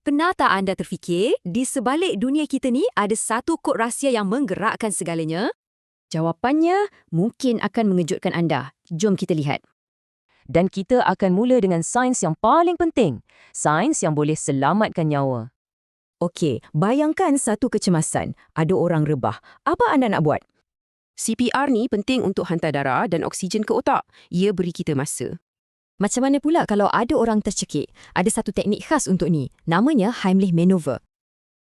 Pernah tak anda terfikir, di sebalik dunia kita ni ada satu kod rahsia yang menggerakkan segalanya? Jawapannya mungkin akan mengejutkan anda. Jom kita lihat. Dan kita akan mula dengan sains yang paling penting. Sains yang boleh selamatkan nyawa. Okey, bayangkan satu kecemasan. Ada orang rebah. Apa anda nak buat? CPR ni penting untuk hantar darah dan oksigen ke otak. Ia beri kita masa. Macam mana pula kalau ada orang tercekik? Ada satu teknik khas untuk ni. Namanya Heimlich Maneuver.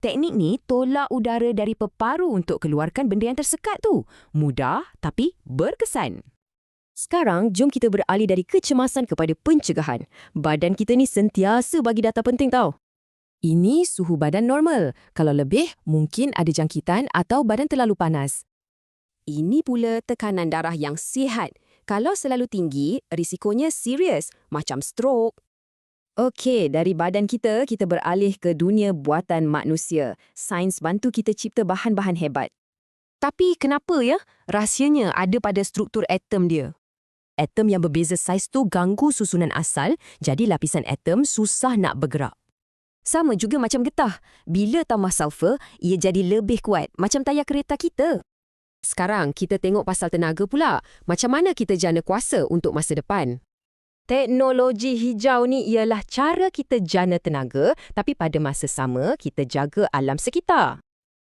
Teknik ni tolak udara dari peparu untuk keluarkan benda yang tersekat tu. Mudah tapi berkesan. Sekarang, jom kita beralih dari kecemasan kepada pencegahan. Badan kita ni sentiasa bagi data penting tau. Ini suhu badan normal. Kalau lebih, mungkin ada jangkitan atau badan terlalu panas. Ini pula tekanan darah yang sihat. Kalau selalu tinggi, risikonya serius, macam stroke. Okey, dari badan kita beralih ke dunia buatan manusia. Sains bantu kita cipta bahan-bahan hebat. Tapi kenapa ya? Rahsianya ada pada struktur atom dia. Atom yang berbeza saiz tu ganggu susunan asal, jadi lapisan atom susah nak bergerak. Sama juga macam getah. Bila tambah sulfur, ia jadi lebih kuat, macam tayar kereta kita. Sekarang kita tengok pasal tenaga pula. Macam mana kita jana kuasa untuk masa depan? Teknologi hijau ni ialah cara kita jana tenaga, tapi pada masa sama kita jaga alam sekitar.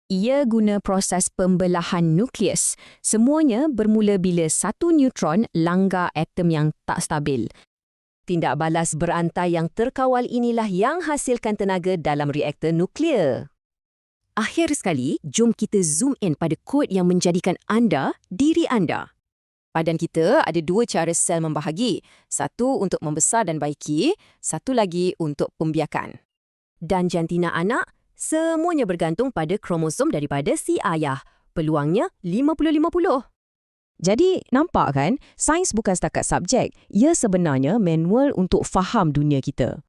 Ia guna proses pembelahan nukleus. Semuanya bermula bila satu neutron langgar atom yang tak stabil. Tindak balas berantai yang terkawal inilah yang hasilkan tenaga dalam reaktor nuklear. Akhir sekali, jom kita zoom in pada kod yang menjadikan anda diri anda. Badan kita ada dua cara sel membahagi. Satu untuk membesar dan baiki, satu lagi untuk pembiakan. Dan jantina anak, semuanya bergantung pada kromosom daripada si ayah. Peluangnya 50-50. Jadi, nampak kan? Sains bukan setakat subjek. Ia sebenarnya manual untuk faham dunia kita.